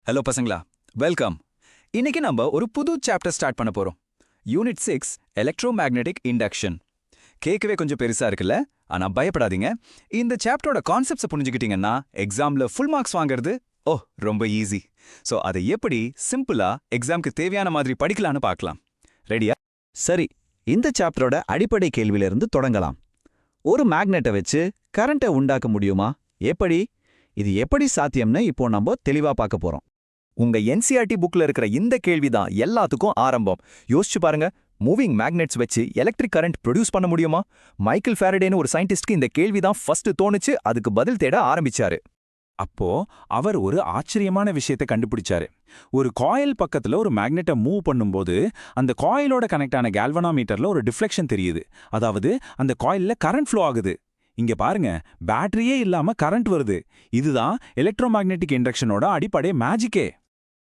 Hello பசங்களா, welcome. இன்னைக்கு நம்ம ஒரு புது சாப்டர் ஸ்டார்ட் பண்ண போறோம். Unit 6 electromagnetic induction. கேட்கவே கொஞ்சம் பெருசா இருக்குல்ல? ஆனா பயப்படாதீங்க. இந்த சாப்டரோட கான்செப்ட்ஸை புரிஞ்சுக்கிட்டீங்கன்னா எக்ஸாம்ல ஃபுல் மார்க்ஸ் வாங்குறது ரொம்ப ஈஸி. ஸோ அதை எப்படி சிம்பிளா எக்ஸாம்க்கு தேவையான மாதிரி படிக்கலான்னு பார்க்கலாம். ரெடியா? சரி, இந்த சாப்டரோட அடிப்படை கேள்வியிலிருந்து தொடங்கலாம். ஒரு மேக்னெட்டை வச்சு கரண்ட்டை உண்டாக்க முடியுமா? எப்படி? இது எப்படி சாத்தியம்னு இப்போ நம்ம தெளிவா பார்க்க போறோம். உங்க என்சிஆர்டி புக்ல இருக்கிற இந்த கேள்விதான் எல்லாத்துக்கும் ஆரம்பம். யோசிச்சு பாருங்க, மூவிங் மேக்னெட்ஸ் வச்சு எலக்ட்ரிக் கரண்ட் ப்ரொடியூஸ் பண்ண முடியுமா? மைக்கேல் ஃபாரடேன்னு ஒரு சயின்டிஸ்ட்க்கு இந்த கேள்விதான் ஃபர்ஸ்ட் தோணுச்சு. அதுக்கு பதில் தேட ஆரம்பிச்சாரு. அப்போ அவர் ஒரு ஆச்சரியமான விஷயத்தை கண்டுபிடிச்சாரு. ஒரு காயில் பக்கத்துல ஒரு மேக்னெட்டை மூவ் பண்ணும்போது அந்த காயிலோட கனெக்ட் ஆன கேல்வனாமீட்டர்ல ஒரு டிஃப்ளெக்ஷன் தெரியுது. அதாவது அந்த காயில்ல கரண்ட் ஃப்ளோ ஆகுது. இங்க பாருங்க, பேட்டரியே இல்லாம கரண்ட் வருது. இதுதான் எலக்ட்ரோமேக்னெட்டிக் இண்டக்ஷனோட அடிப்படை மேஜிக்கே.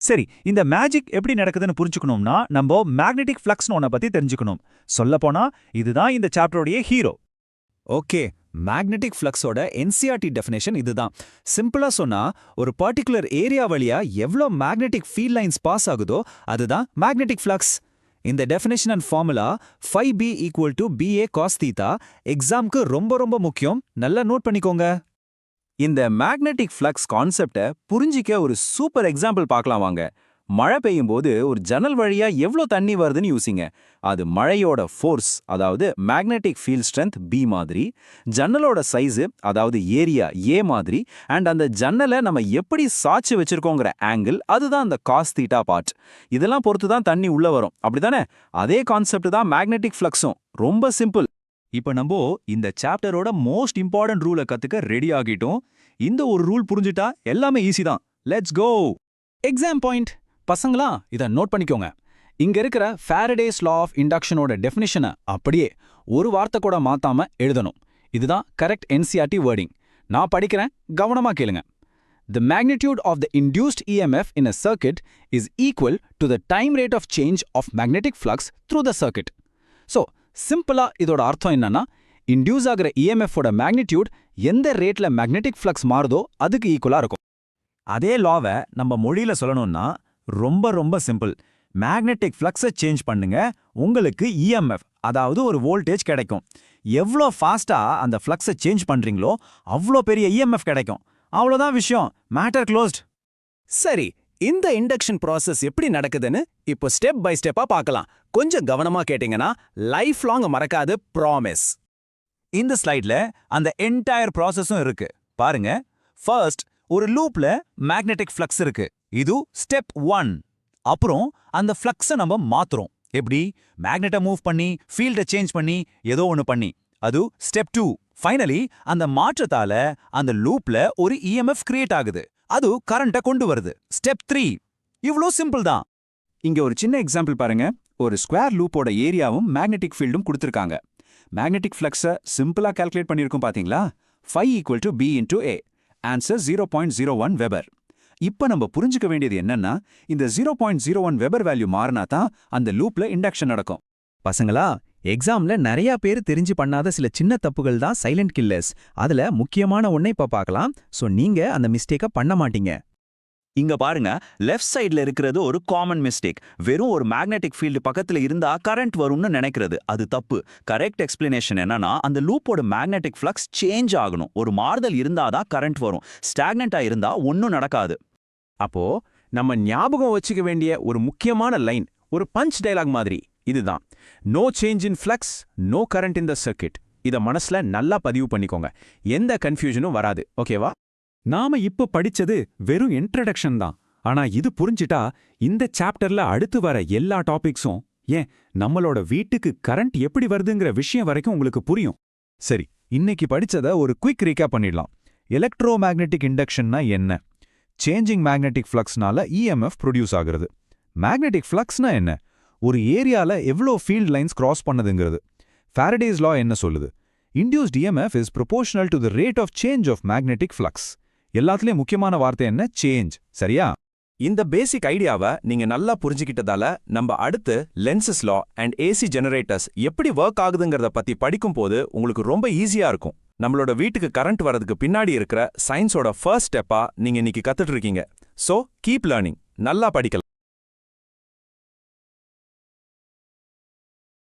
சரி, இந்த மேஜிக் எப்படி நடக்குதுன்னு புரிஞ்சுக்கணும்னா நம்ம மேக்னெட்டிக் ஃப்ளக்ஸ்னு ஒன்ன பத்தி தெரிஞ்சுக்கணும். சொல்லப்போனா இதுதான் இந்த சாப்டரோடைய ஹீரோ. ஓகே, மேக்னெட்டிக் ஃப்ளக்ஸோட என்சிஆர்டி டெஃபினேஷன் இதுதான். சிம்பிளா சொன்னா, ஒரு பர்டிகுலர் ஏரியா வழியா எவ்வளோ மேக்னெட்டிக் ஃபீல்ட் லைன்ஸ் பாஸ் ஆகுதோ அதுதான் மேக்னெட்டிக் ஃப்ளக்ஸ். இந்த definition and formula φb = BA cos θ எக்ஸாம்க்கு ரொம்ப முக்கியம். நல்லா நோட் பண்ணிக்கோங்க. இந்த மேக்னெட்டிக் ஃப்ளக்ஸ் கான்செப்டை புரிஞ்சிக்க ஒரு சூப்பர் எக்ஸாம்பிள் பார்க்கலாம் வாங்க. மழை பெய்யும் போது ஒரு ஜன்னல் வழியா எவ்வளோ தண்ணி வருதுன்னு யூசிங்க. அது மழையோட ஃபோர்ஸ், அதாவது மேக்னெட்டிக் ஃபீல்ட் ஸ்ட்ரென்த் B மாதிரி, ஜன்னலோட சைஸு, அதாவது ஏரியா A மாதிரி, அண்ட் அந்த ஜன்னலை நம்ம எப்படி சாய்ச்சி வச்சிருக்கோங்கிற ஆங்கிள், அதுதான் அந்த காஸ் தீட்டா பார்ட். இதெல்லாம் பொறுத்து தான் தண்ணி உள்ள வரும், அப்படிதானே? அதே கான்செப்ட் தான் மேக்னெட்டிக் ஃப்ளக்ஸும். ரொம்ப சிம்பிள். இப்போ நம்ம இந்த சாப்டரோட மோஸ்ட் இம்பார்ட்டன்ட் ரூலை கத்துக்க ரெடி ஆகிட்டோம். இந்த ஒரு ரூல் புரிஞ்சுட்டா எல்லாமே ஈஸி தான். Let's go. Exam point. பசங்களா, இதை நோட் பண்ணிக்கோங்க. இங்க இருக்கிற ஃபாரடேஸ் லா ஆஃப் இண்டக்ஷனோட டெஃபினிஷனை அப்படியே ஒரு வார்த்தை கூட மாத்தாம எழுதணும். இதுதான் கரெக்ட் என்சிஆர்டி வேர்டிங். நான் படிக்கிறேன், கவனமா கேளுங்க. The magnitude of the induced EMF in a circuit is equal to the time rate of change of magnetic flux through the circuit. So, சிம்பிளா இதோட அர்த்தம் என்னன்னா, இன்டியூஸ் ஆகிற இஎம்எஃபோட மேக்னிடியூட் எந்த ரேட்ல மேக்னெட்டிக் ஃப்ளக்ஸ் மாறுதோ அதுக்கு ஈக்குவலா இருக்கும். அதே லாவை நம்ம மொழியில சொல்லணும்னா ரொம்ப சிம்பிள். மேக்னெட்டிக் ஃப்ளக்ஸை சேஞ்ச் பண்ணுங்க, உங்களுக்கு இஎம்எஃப், அதாவது ஒரு வோல்டேஜ் கிடைக்கும். எவ்வளோ ஃபாஸ்டா அந்த ஃப்ளக்ஸை சேஞ்ச் பண்றீங்களோ அவ்வளோ பெரிய இஎம்எஃப் கிடைக்கும். அவ்வளோதான் விஷயம். Matter closed. சரி, இந்த இண்டக்ஷன் ப்ராசஸ் எப்படி நடக்குதுன்னு இப்போ ஸ்டெப் பை ஸ்டெப்பா பார்க்கலாம். கொஞ்சம் கவனமா கேட்டீங்கன்னா லைஃப் லாங் மறக்காது, ப்ராமிஸ். இந்த ஸ்லைட்ல அந்த என்டையர் ப்ராசஸும் இருக்கு பாருங்க. ஃபர்ஸ்ட், ஒரு லூப்ல மேக்னெட்டிக் ஃப்ளக்ஸ் இருக்கு. இது ஸ்டெப் 1. அப்புறம் அந்த ஃப்ளக்ஸை நம்ம மாத்துறோம். எப்படி? மேக்னெட்டை மூவ் பண்ணி, ஃபீல்டை சேஞ்ச் பண்ணி, ஏதோ ஒன்று பண்ணி. அது ஸ்டெப் 2. ஃபைனலி அந்த மாற்றத்தால அந்த லூப்ல ஒரு இஎம்எஃப் கிரியேட் ஆகுது. அது கரண்ட்டை கொண்டு வருது. ஸ்டெப் 3. இவ்ளோ சிம்பிள் தான். இங்க ஒரு சின்ன எக்ஸாம்பிள் பாருங்க. ஒரு ஸ்கொயர் லூப்போட ஏரியாவும் மேக்னெட்டிக் ஃபீல்டும் கொடுத்துருக்காங்க. மேக்னெட்டிக் ஃப்ளக்ஸை சிம்பிளா கால்குலேட் பண்ணியிருக்கோம் பாத்தீங்களா? φ = B × A. Answer 0.01 weber. இப்ப நம்ம புரிஞ்சுக்க வேண்டியது என்னன்னா, இந்த 0.01 வெபர் வேல்யூ மாறினா தான் அந்த லூப்ல இண்டக்ஷன் நடக்கும். பசங்களா, எக்ஸாம்ல நிறைய பேர் தெரிஞ்சு பண்ணாத சில சின்ன தப்புகள் தான் சைலண்ட் கில்லர்ஸ். அதுல முக்கியமான ஒன்னை இப்ப பார்க்கலாம். சோ நீங்க அந்த மிஸ்டேக்க பண்ண மாட்டீங்க. இங்க பாருங்க, லெஃப்ட் சைடுல இருக்கிறது ஒரு காமன் மிஸ்டேக். வெறும் ஒரு மேக்னெட்டிக் ஃபீல்டு பக்கத்துல இருந்தா கரண்ட் வரும்னு நினைக்கிறது. அது தப்பு. கரெக்ட் எக்ஸ்பிளனேஷன் என்னன்னா, அந்த லூப்போட மேக்னெட்டிக் ஃப்ளக்ஸ் சேஞ்ச் ஆகணும். ஒரு மாறுதல் இருந்தாதான் கரண்ட் வரும். ஸ்டாக்னண்டா இருந்தா ஒன்னும் நடக்காது. அப்போ நம்ம ஞாபகம் வச்சுக்க வேண்டிய ஒரு முக்கியமான லைன், ஒரு பஞ்ச் டயலாக் மாதிரி இதுதான். No change in flux, no current in the circuit. இத மனசுல நல்லா பதிவு பண்ணிக்கோங்க. எந்த கன்ஃபியூஷனும் வராது. ஓகேவா? நாம இப்ப படிச்சது வெறும் இன்ட்ரடக்ஷன் தான். ஆனா இது புரிஞ்சிட்டா இந்த சாப்டர்ல அடுத்து வர எல்லா டாபிக்ஸும், ஏன் நம்மளோட வீட்டுக்கு கரண்ட் எப்படி வருதுங்கிற விஷயம் வரைக்கும் உங்களுக்கு புரியும். சரி, இன்னைக்கு படிச்சத ஒரு குயிக் ரீகேப் பண்ணிடலாம். எலக்ட்ரோமேக்னெட்டிக் இண்டக்ஷன்னா என்ன? சேஞ்சிங் மேக்னெட்டிக் ஃப்ளக்ஸ்னால இஎம்எஃப் ப்ரொடியூஸ் ஆகுறது. மேக்னெட்டிக் ஃப்ளக்ஸ்னா என்ன? ஒரு ஏரியால எவ்வளோ ஃபீல்ட் லைன்ஸ் கிராஸ் பண்ணதுங்கிறது. ஃபாரடேஸ் லா என்ன சொல்லுது? Induced EMF is proportional to the rate of change of magnetic flux. எல்லாத்துலயும் முக்கியமான வார்த்தை என்ன? சேஞ்ச். சரியா? இந்த பேசிக் ஐடியாவை நீங்க நல்லா புரிஞ்சுக்கிட்டதால நம்ம அடுத்து lenses law and AC generators எப்படி ஒர்க் ஆகுதுங்கிறத பத்தி படிக்கும் போது உங்களுக்கு ரொம்ப ஈஸியா இருக்கும். நம்மளோட வீட்டுக்கு கரண்ட் வரதுக்கு பின்னாடி இருக்கிற சயின்ஸோட ஃபர்ஸ்ட் ஸ்டெப்பா நீங்க இன்னைக்கு கத்துட்டு இருக்கீங்க. ஸோ கீப் லேர்னிங், நல்லா படிக்கலாம்.